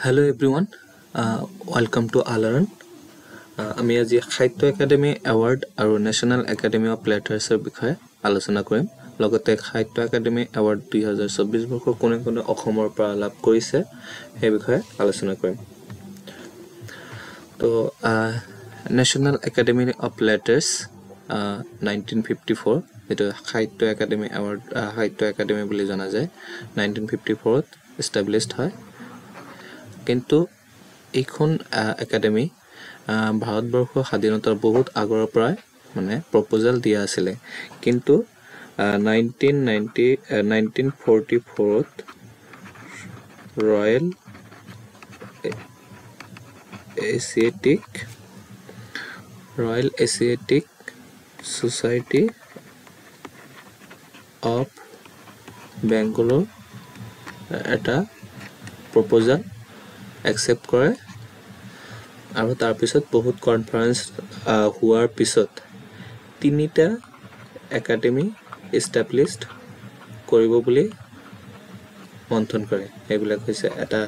Hello everyone, welcome to Alaran. আমি আজি সাহিত্য একাডেমি এৱাৰ্ড আৰু নেশ্যনেল একাডেমি অফ লিটাৰেচাৰ বিষয়ে আলোচনা কৰিম। লগতে সাহিত্য একাডেমি এৱাৰ্ড 2024 বৰ্ষৰ কোনে কোনে অসমৰ পৰা লাভ কৰিছে সেই বিষয়ে আলোচনা কৰিম। তো নেশ্যনেল একাডেমি অফ লিটাৰেচাৰ 1954 যেটো সাহিত্য একাডেমি এৱাৰ্ড সাহিত্য একাডেমি বুলি জনা যায় 1954 ত এষ্টাবলিশড হয়। কিন্তু এইখন একাডেমি ভাৰতবৰ্ষ স্বাধীনতাৰ বহুত আগৰ পৰা মানে প্ৰপোজাল দিয়া আছিল, কিন্তু 1944 ত ৰয়েল এছিয়াটিক সোসাইটি অফ বেংগলৰ এটা প্ৰপোজাল একসেপ্ট কৰে আৰু তাৰ পিছত বহুত কনফাৰেন্স হোৱাৰ পিছত তিনিটা একাডেমি এষ্টাবলিশড কৰিব বুলি মন্থন কৰে। এইবিলাক হৈছে এটা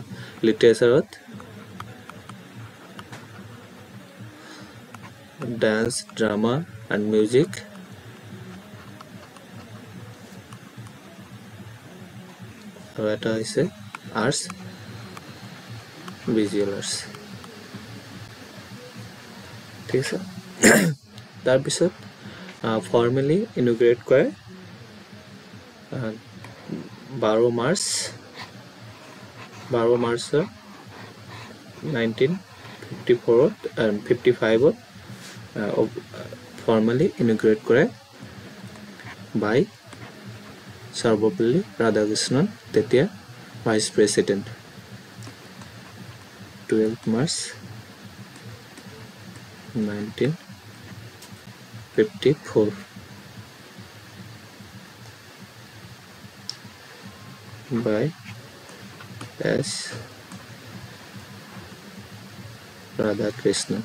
লিটাৰেচাৰত, ডান্স, ড্ৰামা এণ্ড মিউজিক, আৰু এটা হৈছে আৰ্টছ ভিজুৱেল আৰ্টছ। ঠিক আছে, তাৰপিছত ফৰ্মেলি ইনগ্ৰেট কৰে 12 মাৰ্চৰ 1955 ফৰ্মেলি ইনগ্ৰেট কৰে বাই সৰ্বপল্লী ৰাধাকৃষ্ণন, তেতিয়া vice president. 12 March 1954 by S. Radhakrishnan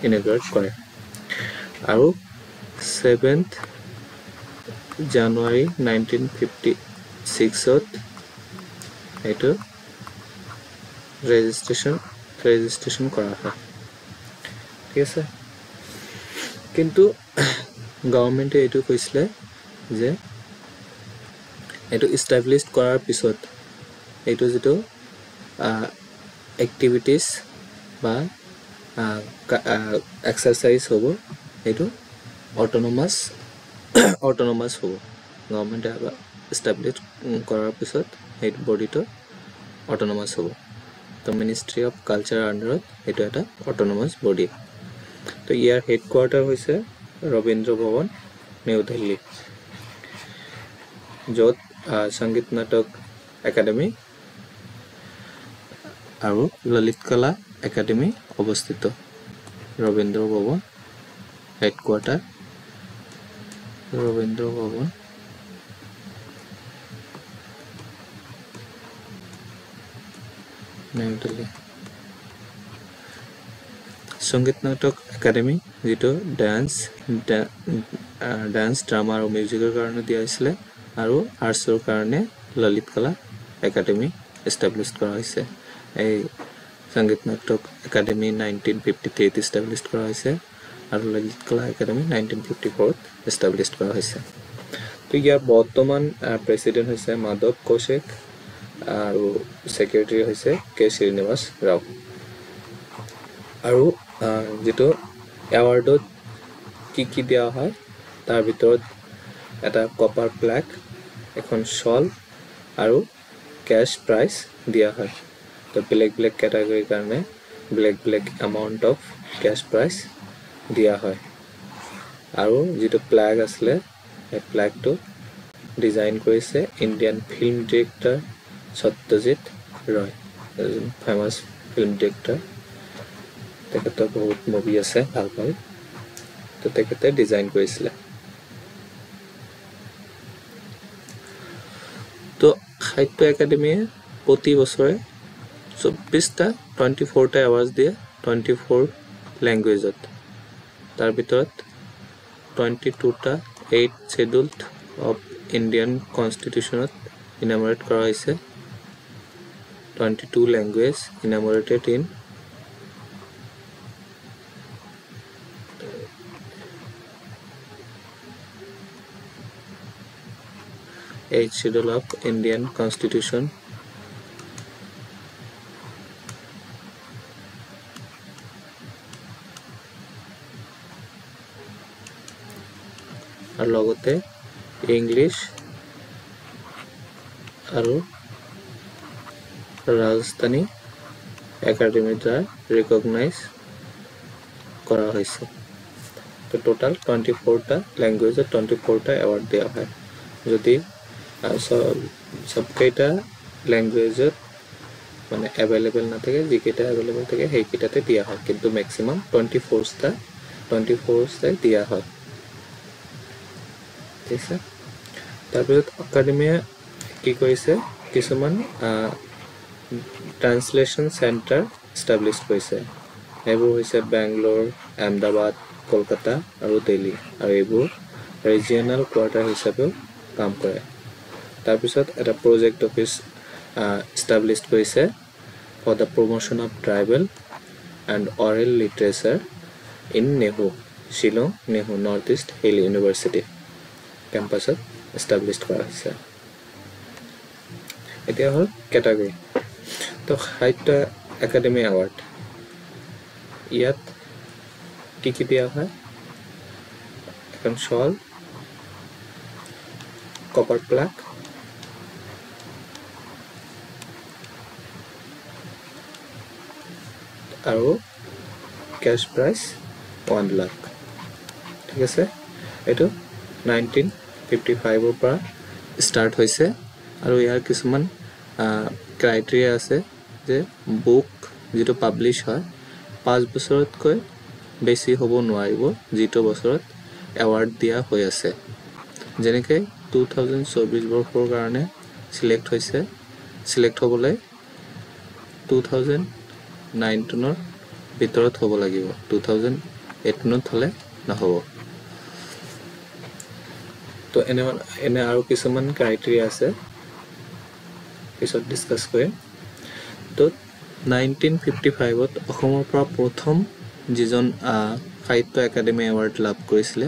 inaugurate কৰে আৰু 7th January 1956 এইটো ৰেজিষ্ট্ৰেশ্যন কৰা হয়। ঠিক আছে, কিন্তু গভৰ্ণমেণ্টে এইটো কৈছিলে যে এইটো ইষ্টাবলিছ কৰাৰ পিছত এইটো যিটো এক্টিভিটিছ বা এক্সাৰচাইজ হ'ব এইটো অট'নমাছ হ'ব। গভৰ্ণমেণ্টে ইষ্টাবলিছ কৰাৰ পিছত সেইটো বডিটো অট'নমাছ হ'ব। তো মিনিষ্ট্ৰী অফ কালচাৰৰ আণ্ডাৰত এইটো এটা অট'নমাছ বডি। তো ইয়াৰ হেডকোৱাৰ্টাৰ হৈছে ৰবীন্দ্ৰ ভৱন, নিউ দিল্লী, য'ত সংগীত নাটক একাডেমি আৰু ললিত কলা একাডেমি অৱস্থিত। Rabindra Bhawan headquarter, Rabindra Bhawan, new Delhi. সংগীত নাটক একাডেমি যেটো ডান্স, ড্ৰামা আৰু মিউজিকৰ কাৰণে দিয়া হৈছিলে, আৰু আৰ্টছৰ কাৰণে ললিত কলা একাডেমি এষ্টাবলিছ কৰা হৈছে। এই সংগীত নাটক একাডেমি 1953 এষ্টাবলিছ কৰা হৈছে আৰু ললিত কলা একাডেমি 1954 এষ্টাবলিছ কৰা হৈছে। তো ইয়াৰ বৰ্তমান প্ৰেচিডেণ্ট হৈছে মাধৱ কৌশিক আৰু ছেক্ৰেটাৰী হৈছে কে শ্ৰীনিবাস ৰাও। আৰু যেটো এৱাৰ্ডত কি দিয়া হয় তাৰ ভিতৰত এটা কপাৰ প্লেক, এখন শল আৰু কেশ প্ৰাইজ দিয়া হয়। তো বেলেগ কেটাগৰীৰ কাৰণে বেলেগ এমাউণ্ট অফ কেশ প্ৰাইজ দিয়া হয়। আৰু যেটো প্লেক আছিলে এই প্লেকটো ডিজাইন কৰিছে ইণ্ডিয়ান ফিল্ম ডিৰেক্টৰ সত্যজিৎ ৰয়, ফেমাছ ফিল্ম ডিৰেক্টৰ। তেখেতৰ বহুত মুভি আছে ভাল। তো তেখেতে ডিজাইন কৰিছিলে। তো সাহিত্য একাডেমিয়ে প্ৰতি বছৰে 24টা এৱাৰ্ডছ দিয়ে 24 লেংগুৱেজত। তাৰ ভিতৰত 22টা 8th Schedule of Indian Constitution ইনামৰেট কৰা হৈছে 22 languages enumerated in Eighth Schedule of Indian Constitution. আর লগতে ইংলিশ আৰু ৰাজস্থানী একাডেমিৰ দ্বাৰা ৰিকগনাইজ কৰা হৈছে তো টোটাল 24টা ল্যাঙ্গুয়েজত 24টা এৱাৰ্ড দিয়া হয় যদি সবকেইটা ল্যাঙ্গুয়েজত মানে অ্যাভেলেবল না থাকে যেকেইটা অ্যাভেলেবল থাকে সেইকেইটাতে দিয়া হয় কিন্তু ম্যাক্সিমাম 24টা দিয়া হয় ঠিক আছে তাৰপিছত একাডেমিয়ে কি কৰিছে কিছুমান ট্ৰান্সলেশন সেন্টাৰ এস্টাবলিশ কৰিছে এইবোৰ হৈছে বেংগলোৰ আহমেদাবাদ কলকাতা আৰু দিল্লী আৰু এইবোৰ ৰিজিয়নাল কোৱাৰ্টাৰ হিচাপে কাম কৰে তাৰপিছত এটা প্ৰজেক্ট অফিচ এস্টাবলিশ কৰিছে for the promotion of tribal and oral literature in NEHU Shillong NEHU North East Hill University কেম্পাছত এস্টাবলিশ কৰা হৈছে এতিয়া হ'ল ক্যাটাগৰী তো সাহিত্য একাডেমি এৱাৰ্ড ইয়াত কি দিয়া হয় এখন শল কপাৰ প্লাক আৰু ক্যাশ প্ৰাইজ 1 লাখ ঠিক আছে এটো 1955 ৰ পৰা স্টাৰ্ট হৈছে আৰু ইয়াৰ কিছুমান ক্ৰাইটেৰিয়া আছে যে বুক যেটো পাবলিশ হয় 5 বছৰতকৈ বেছি হ'ব নোৱাৰিব যেটো বছৰত এৱাৰ্ড দিয়া হৈ আছে যেনেকৈ 2024 বৰ্ষৰ কাৰণে সিলেক্ট হ'বলৈ 2019 ৰ ভিতৰত হ'ব লাগিব 2018 ত হ'লে নহ'ব তো এনে আৰু কিছুমান ক্ৰাইটেৰিয়া আছে পিছত ডিসকাস কৰিম তো 1955 ত অসমৰ পৰা প্ৰথম যিজন সাহিত্য একাডেমি এৱাৰ্ড লাভ কৰিছিল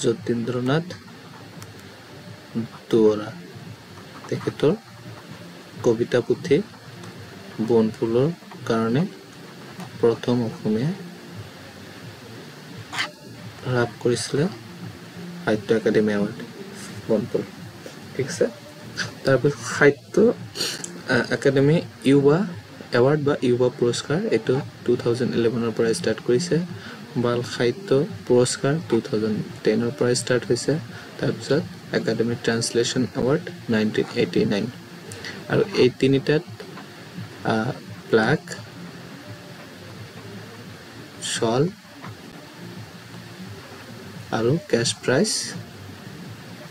যতীন্দ্ৰনাথ দুৱৰা তেখেতৰ কবিতা পুথি বনফুলৰ কাৰণে প্ৰথম অসমীয়া লাভ কৰিছিল সাহিত্য একাডেমি এৱাৰ্ড বনফুল ঠিক আছে তাৰপিছত সাহিত্য একাডেমি ইউবা এৱাৰ্ড বা ইউবা পুৰস্কাৰ এটো 2011 ৰ পৰা ষ্টাৰ্ট কৰিছে বাল সাহিত্য পুৰস্কাৰ 2010 ৰ পৰা ষ্টাৰ্ট হৈছে তাৰপিছত একাডেমি ট্ৰান্সলেশন এৱাৰ্ড 1989 আৰু এই তিনিটাত প্লাক শল আৰু ক্যাশ প্ৰাইজ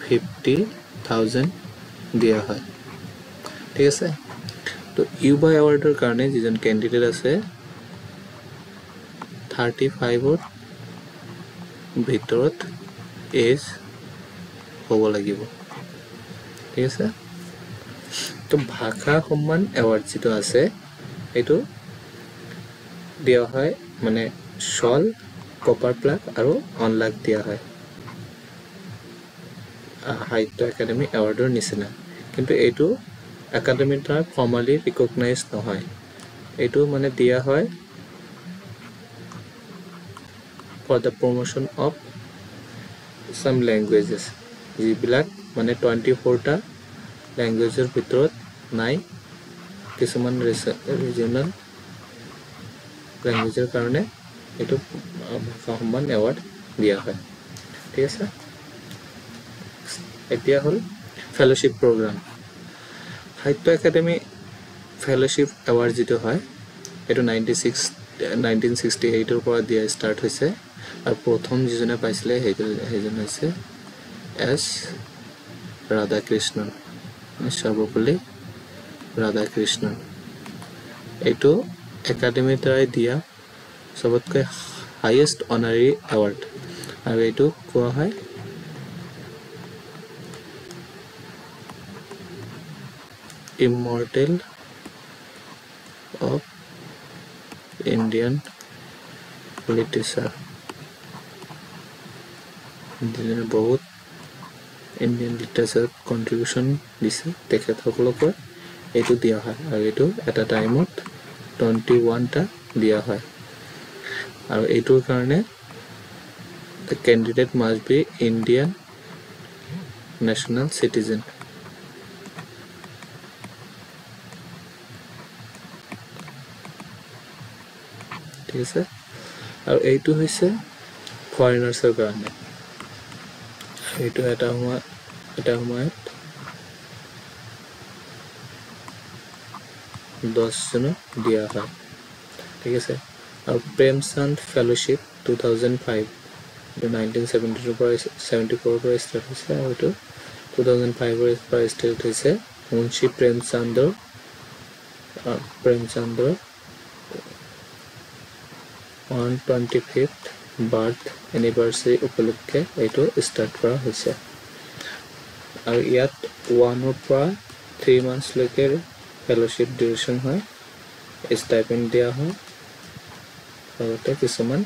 50,000 দিয়া হয় ঠিক আছে তো ইউবা এৱাৰ্ডৰ কাৰণে যিজন ক্যান্ডিডেট আছে 35 ৰ ভিতৰত এজ হ'ব লাগিব ঠিক আছে তো ভাষা সন্মান এৱাৰ্ড যেটো আছে এটো দিয়া হয় মানে শল কপাৰ প্লাক আৰু 1 লাখ দিয়া হয় সাহিত্য একাডেমি এৱাৰ্ডৰ নিচিনা কিন্তু এইটো একাডেমিৰ দ্বাৰা ফৰ্মালি ৰিকগনাইজ নহয় এইটো মানে দিয়া হয় for the promotion of some languages যিবিলাক মানে 24টা ল্যাঙ্গুয়েজৰ ভিতৰত নাই কিছুমান ৰিজিয়নাল ল্যাঙ্গুয়েজৰ কাৰণে এটো ভাষা সন্মান এৱাৰ্ড দিয়া হয় ঠিক আছে এতিয়া হল ফেলোশিপ প্ৰগ্ৰাম সাহিত্য একাডেমি ফেলোশিপ এৱাৰ্ড যেটো হয় এটো 1968 ৰ পৰা দিয়া ষ্টাৰ্ট হৈছে আৰু প্ৰথম যিজনে পাইছিলে সেইজন হৈছে এস ৰাধাকৃষ্ণন সৰ্বপল্লী ৰাধাকৃষ্ণন এটো একাডেমিৰ দ্বাৰা দিয়া সবতকৈ হাইয়েষ্ট অনাৰী এৱাৰ্ড আৰু এটো কোৱা হয় immortal of Indian literature বহুত ইণ্ডিয়ান লিটাৰেচাৰ কণ্ট্ৰিবিউশ্যন দিছে তেখেতসকলক এইটো দিয়া হয় আৰু এইটো এটা টাইমত 21টা দিয়া হয় আৰু এইটোৰ কাৰণে the candidate must be Indian national citizen ঠিক আছে আৰু এইটো হৈছে ফৰেনাৰ্ছৰ কাৰণে এইটো এটা সময়ত 10 জনক দিয়া হয় ঠিক আছে আৰু প্ৰেমচন্দ ফেলোশ্বিপ 2005 1972 পৰা 74 পৰা ষ্টাৰ্ট হৈছে আৰু এইটো 2005 পৰা ষ্টাৰ্ট হৈছে মুন্সী প্ৰেমচন্দৰ 125th বাৰ্থ এনিভাৰ্চাৰী উপলক্ষে এইটো ষ্টাৰ্ট কৰা হৈছে আৰু ইয়াত 1 পৰা 3 months লৈকে ফেলোশ্বিপ ডিউৰেশ্যন হয় ষ্টাইপেণ্ড দিয়া হয় লগতে কিছুমান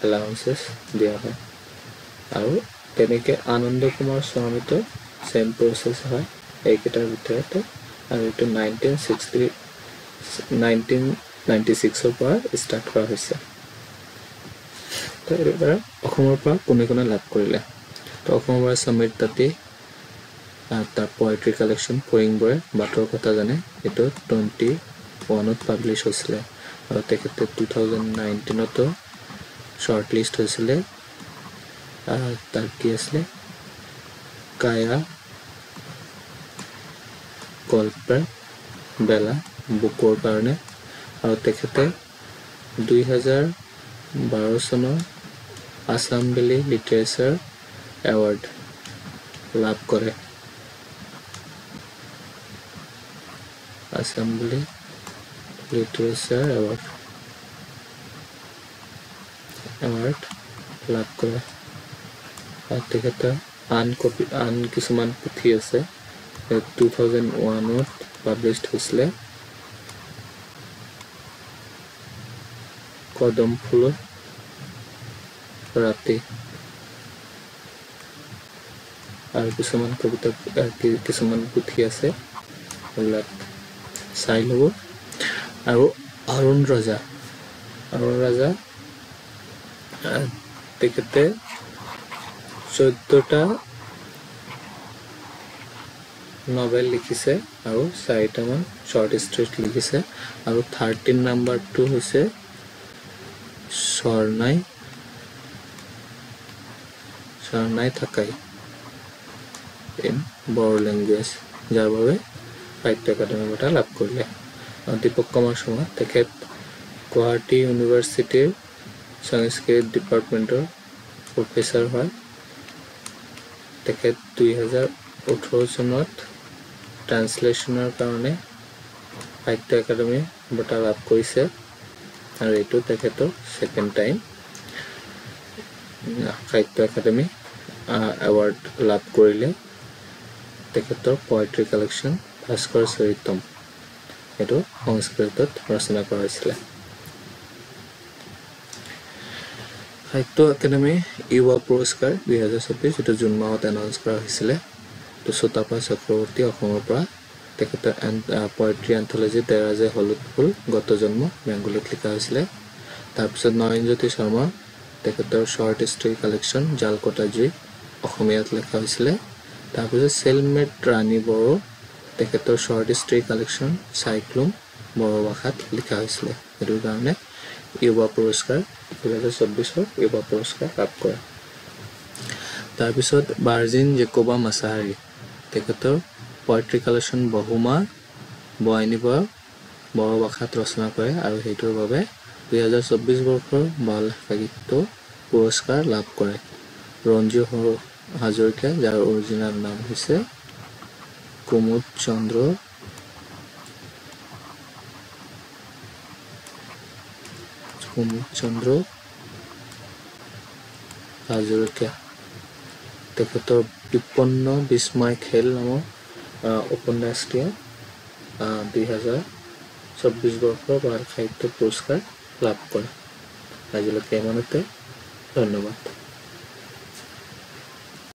এলাউন্সেছ দিয়া হয় আৰু তেনেকৈ আনন্দ কুমাৰ স্বামীতো চেম প্ৰচেছ হয় এইকেইটাৰ ভিতৰতে আৰু এইটো 1996 পৰা ষ্টাৰ্ট কৰা হৈছে তো এইবাৰ অসমৰ পৰা কোনে কোনে লাভ কৰিলে তো অসমৰ পৰা সমীৰ তাঁতী তাৰ পয়েট্ৰি কালেকশ্যন ফৰিংবৰে বাটৰ কথা জানে এইটো 21ত পাব্লিছ হৈছিলে আৰু তেখেতে 2019তো শৰ্ট লিষ্ট হৈছিলে তাৰ কি আছিলে কায়া গল্পৰ বেলা বুকৰ কাৰণে আৰু তেখেতে 2012 চনৰ আসাম ভেলী লিটাৰেচাৰ এৱাৰ্ড লাভ কৰে আসাম ভেলী লিটাৰেচাৰ এৱাৰ্ড লাভ কৰে আৰু তেখেতৰ আন কিছুমান পুথি আছে 2001ত পাব্লিছড হৈছিলে কদম ফুলৰ ৰাতি আৰু কিছুমান কবিতা কিছুমান পুথি আছে এইবিলাক চাই ল'ব আৰু অৰুণ ৰাজা তেখেতে 14টা নভেল লিখিছে আৰু 4টামান শৰ্ট ষ্টৰী লিখিছে আৰু 13 নম্বৰটো হৈছে শৰণাই থাকাই ইন বড়ো লেংগুৱেজ যাৰ বাবে সাহিত্য একাডেমী বঁটা লাভ কৰিলে দীপক কুমাৰ শৰ্মা তেখেত গুৱাহাটী ইউনিভাৰ্চিটিৰ সংস্কৃত ডিপাৰ্টমেণ্টৰ প্ৰফেচাৰ হয় তেখেত 2018 চনত ট্ৰান্সলেশ্যনৰ কাৰণে সাহিত্য একাডেমী বঁটা লাভ কৰিছে আৰু এইটো তেখেতৰ সেকেন্ড টাইম সাহিত্য একাডেমী এৱাৰ্ড লাভ কৰিলে তেখেতৰ পয়েট্ৰি কালেকশ্যন ভাস্কৰ চৰিতম এইটো সংস্কৃতত ৰচনা কৰা হৈছিলে সাহিত্য একাডেমী ইউৱা পুৰস্কাৰ 2024 যেটো জুন মাহত এনাউন্স কৰা হৈছিলে তো চতাপা চক্ৰৱৰ্তী অসমৰ পৰা তেখেতৰ পয়েট্ৰি এন্থোলজি দেৰাজে হলুদ ফুল গত জন্ম বেংগলীত লিখা হৈছিলে তাৰপিছত নয়নজ্যোতি শৰ্মা তেখেতৰ শৰ্ট ষ্টৰী কালেকশ্যন জালকটা জুই অসমীয়াত লিখা হৈছিলে তাৰপিছত সেলমেট ৰাণী বড়ো তেখেতৰ short story collection cyclone Boro ভাষাত লিখা হৈছিলে এটো কাৰণে ইউৱা পুৰস্কাৰ 2024 ইউৱা পুৰস্কাৰ লাভ কৰে তাৰপিছত বাৰ্জিন জেকোবা মাছাহাৰী তেখেতৰ পয়েট্ৰি কালেকশ্যন বহুমা বয়নিবা বড়ো ভাষাত ৰচনা কৰে আৰু হেইটোৰ বাবে 2024 বৰ্ষৰ বাল সাহিত্য পুৰস্কাৰ লাভ কৰে ৰঞ্জু হাজৰিকা যাৰ অৰিজিনেল নাম হৈছে কুমুদ চন্দ্ৰ হাজৰিকা তেখেতৰ বিপন্ন বিস্ময় খেল নামৰ উপন্যাসটিয়ে 2024 বৰ্ষৰ বাল সাহিত্য পুৰস্কাৰ লাভ কৰে। আজিলৈকে ইমানতে, ধন্যবাদ।